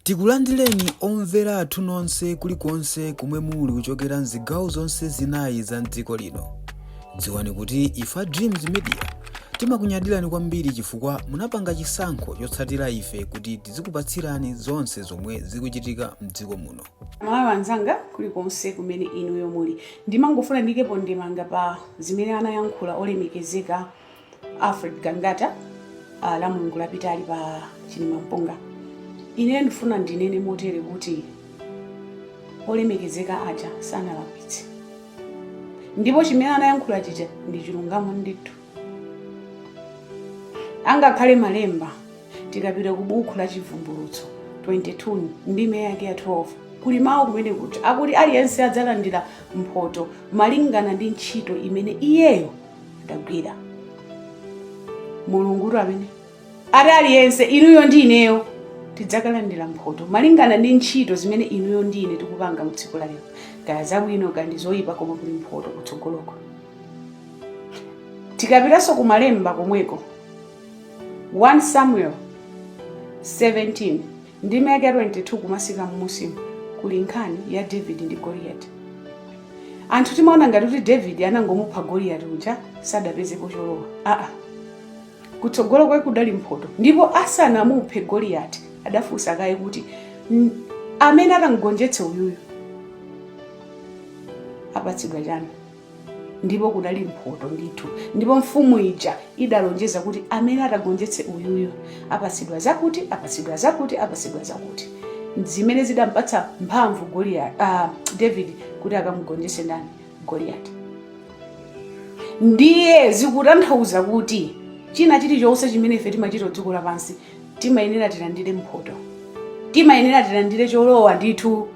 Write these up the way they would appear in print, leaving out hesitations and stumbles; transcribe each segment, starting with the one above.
Tikulandireni omvera athu nonse kulikonse kumwe muli kuchokera mzigawo zonse zinayi za mdziko lino. Dziwani kuti ife Dreams Media timakunyadirani kwambiri chifukwa munapanga chisankho chotsatira ife kuti tizikupatsirani zonse zomwe zikuchitika mdziko muno. Malawi anzanga kulikonse kumene inuyo muli. Ndimangofuna ndikepo ndimanga pa zimene anayankhula olemekezeka Alfred Gangata la mulungu lapitali pa Chilimampunga. Ine ndifuna ndinene motere kuti olemekezeka aja sanalakwitse. Ndipo chimene anayankhula chija ndi chilungamo ndithu. Angakhale malemba tikapita ku buku la chivumbulutso 22 ndime yake ya 12 kuli mawu kumene kuti akuti aliyense adzalandira mphoto malingana ndi ntchito imene iyeyo adagwira. Mulungu amene aliyense inuyo ndi ineyo tidzakalandira mphoto malingana ndi ntchito zimene inuyo ndi ine tikupanga mu tsiku la lero. Kaya zabwino kaya ndi zoyipa koma kuli mphoto kutsogoloko. Tikapitanso ku malemba komweko 1 Samuel 17 ndime yake 22 kumasika mmusimu kuli nkhani ya David ndi Goliath. Anthu timaona ngati kuti David anangomupha Goliath uja sadapezepo cholowa. Kutsogolo kwe kudali mphoto. Ndipo asanamuphe Goliath adafunsa kaye kuti amene atangonjetse uyuyu apatsidwa chani. Ndipo kudali mphoto ndithu. Ndipo mfumu ija idalonjeza kuti amene atagonjetse uyuyu apatsidwa zakuti, apatsidwa zakuti, apatsidwa zakuti. Zimene zidampatsa mphamvu David kuti akamugonjetse ndani Goliath. Ndiye zikutanthauza kuti china chilichonse chimene ife timachita dziko lapansi timayenera tilandire mphoto. Timayenera tilandire cholowa ndithu.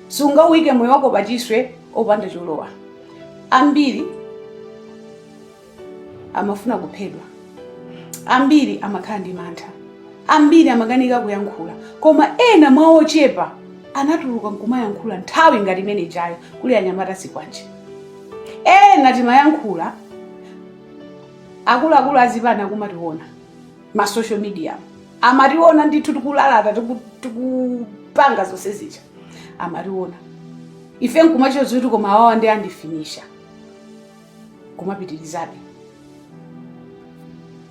Sungawike moyo wako pachiswe opanda cholowa. Ambiri amafuna kuphedwa. Ambiri amakhala ndi mantha. Ambiri amakanika kuyankhula. Koma ena mwa ochepa anatuluka nkumayankhula nthawi ngati imene ijayo kuli anyamata sikwanje. Ena timayankhula akuluakulu azipana kumationa ma social media amationa ndithu tikulalata tikupanga zonse zija amationa ife nkumachita zoti koma awawa ndi andifinisha kumapitirizabe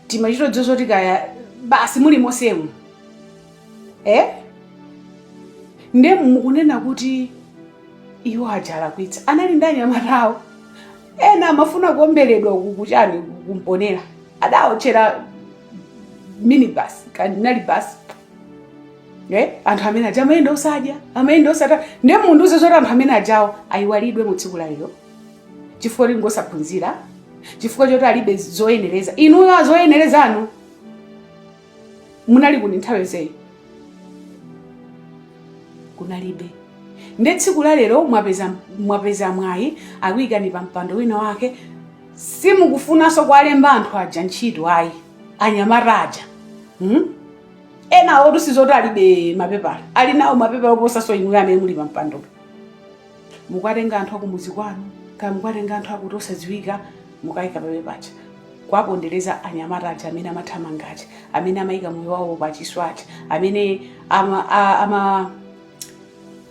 timachita zozoti kaya basi muli mosemu nde mukunena kuti iwo ajalakwitsa anali ndani amatawo. Ena amafuna kuombeledwa kukuchani kumponera adaotchera minibus kanali bus anthu amene aja amayenda osadya amayenda osata nde munthu uzezoti anthu amene ajawo ayiwalidwe mu tsiku la lero chifukwa ngosaphunzira chifukwa choti alibe zoyenereza. Inuyo zoyenerezanu munali kuti nthawi zeyi kunalibe. Nde tsiku la lero mwapeza mwayi akuyikani pa mpando wina wake simukufunanso kuwalemba anthu aja ntchito ayi anyamata aja. Ena otu sizoti alibe mapepala ali nawo mapepala oposaso inuyo amene muli pa mpando. Mukatenga anthu akumuzi kwanu kaya mukatenga anthu akuti osadziwika mukayika papepacha kwapondereza anyamata aja amene amathamangacha amene amayika moyo wawo pachiswacha amene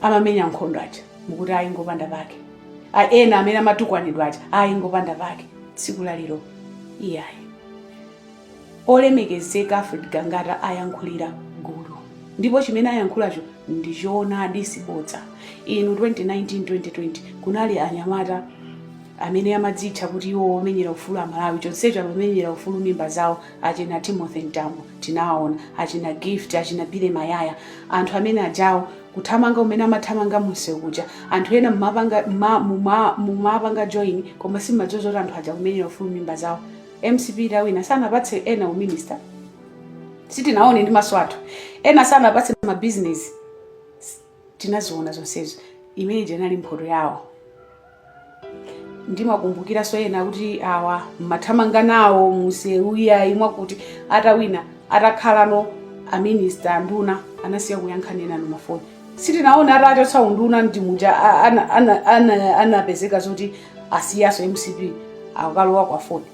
amamenya nkhondo aja mukuti ayingopanda pake. Ena amene amatukwanidwa aja ayingopanda pake. Tsiku la lero iyayi olemekezeka Alfred Gangata ayankhulira gulu. Ndipo chimene ayankhulacho ndi choonadi sibodza. Inu 2019-2020 kunali anyamata amene amadzitcha kuti iwo omenyera ufulu amalawi chonsecho amamenyera ufulu mimba zawo achina Timothy Ntambo tinawaona achina Gift achina Bile Mayaya anthu amene ajawo kuthamanga umene amathamanga musekuja anthu ena mumapanga join koma simadzozo anthu aja kumenyera ufulu mimba zawo. MCP Lawina sanapatse ena uminister sitinaone ndi maso athu ena sanapatse ma business tinaziona zonsezo imene jenali mphoto yawo. Ndimakumbukira so ena kuti awa mathamanga nawo museuya imwa kuti atawina atakhalano aminister nduna anasiya kuyankhanena no mafoni. Sitinaona atachotsa unduna ndi muja anapezeka zoti asiyaso MCP akalowa kwa foni.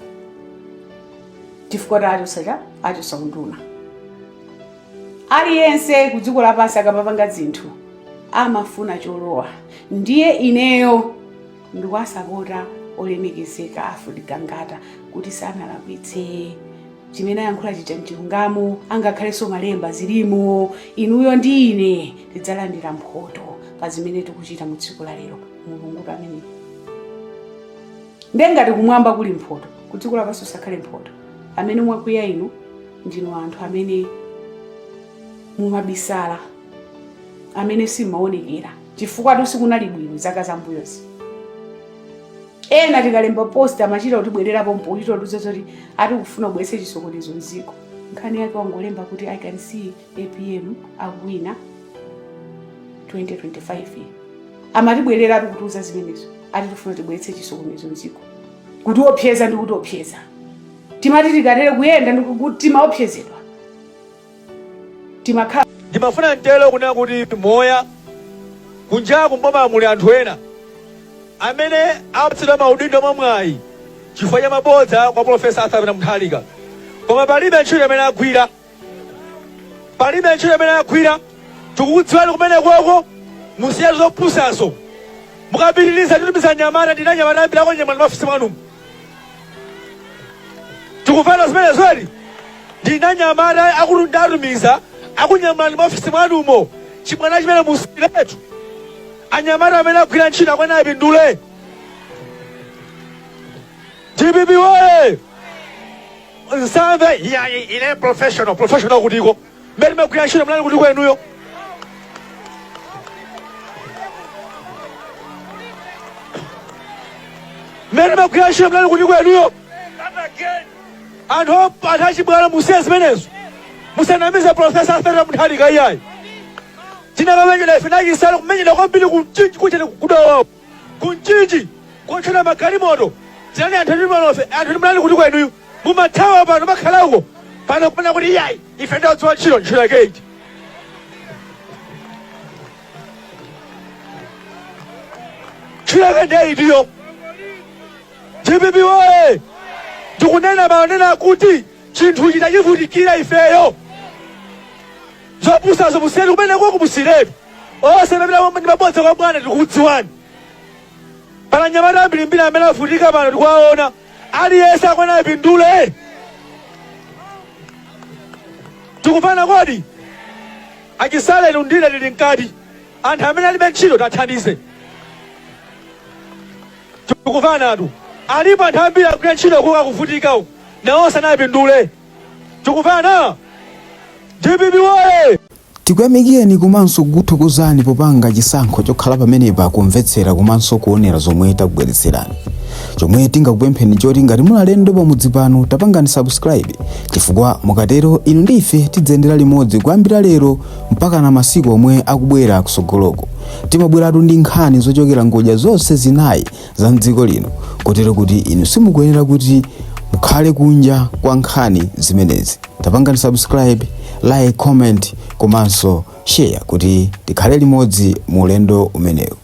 Chifukwa achotsa unduna. aliyense ku dziko lapansi akapapanga zinthu amafuna cholowa. Ndiye ineyo ndikuwasapota olemekezeka Alfred Gangata kuti sanalakwitse chimene ayankhula chija mchilungamo, angakhalenso malemba zilimo. Inuyo ndi ine tidzalandira mphoto pa zimene tikuchita mu tsiku la lero. Mulungu pamene ndengati kumwamba kuli mphoto, ku dziko lapansi usakhale mphoto. Amene mwakwiya inu ndinu anthu amene mumabisala, amene simaonekera chifukwa sikunali bwino zaka zambuyozi. Ena tikalemba post amachita kutibwererapo mpolito tuzoti ati kufuna kubweretsa chisokonezo mdziko. Nkhani yake wangolemba kuti I can see APM akuwina 2025. Amatibwerera ati kutuza zimenezo ati tifuna tibweretse chisokonezo mdziko. Kuti opyeza ndi kuti opyeza. Timati tikatere kuyenda ndi kuti timaopyezedwa. Timakhala ndimafuna ntelo kunena kuti moya kunja kumboma muli anthu ena amene apatsidwa maudindo mwamwayi chifukwa cha mabodza kwa Profesa Arthur Mutharika. Koma palibe ntchito imene agwira, palibe ntchito imene agwira. Tikukudziwani kumene kwako musiya zopusazo mukapitiriza titumiza nyamata ndina nyamata ambirako nyamata mafisi mwanumu. Tikufana zimene zodi ndina nyamata akutundatumiza akunyamata mafisi mwanumo chimwana chimene musiletu anyamata amene agwira ntchito akwene apindule. DPP woye nsamve ine professional kutiko mmene magwira ntchito mlani kutiko enuyo. Mmene magwira ntchito mlani kutiko enuyo. Anthu achibwana musiya zimenezo, musanamize Profesa Arthur Mutharika iyayi. Tinakamenyera ife nachisala kumenyera kwambiri kunchinji kuchene kudawawo kunchinji kuotchera magalimoto. Tinani anthu ndi mlani kuti kwenuyu mumathawa pano makhalako pano kupena kuti iyayi ife ndadziwa ntchito yake iti. Ntchito yake ndiye itiyo. DPP woye tikunena manena kuti chinthu chitachivutikira ifeyo. Zopusazo musiyeni kumene kwako musiretu. Onse pamene ndi mabodza kwa bwana tikudziwani. Pana nyamata ambirimbiri amene avutika pano tikuwaona. Aliyense akwene apindule. Tikufana kodi achisale inu ndine tili mkati. Anthu amene alibe ntchito tathandize. Tikufanatu alipo anthu ambiri agwira ntchito kuka kuvutika nawo sanapindule. Tikufana DPP woye. Tikuyamikeni komanso kukuthokozani popanga chisankho chokhala pamenepa kumvetsera komanso kuonera zomwe takubweretserani. Chomwe tingakupempheni choti ngati muli alendo pamudzi pano tapangani subscribe, chifukwa mukatero inu ndi ife tidzendera limodzi kuyambira lero mpaka na masiku omwe akubwera kusogoloko. Timabweratu ndi nkhani zochokera ngodya zonse zinayi za mdziko lino, kotero kuti inu simukuyenera kuti mukhale kunja kwa nkhani zimenezi. Tapangani subscribe, like, comment komanso share kuti tikhale limodzi mu ulendo umenewu.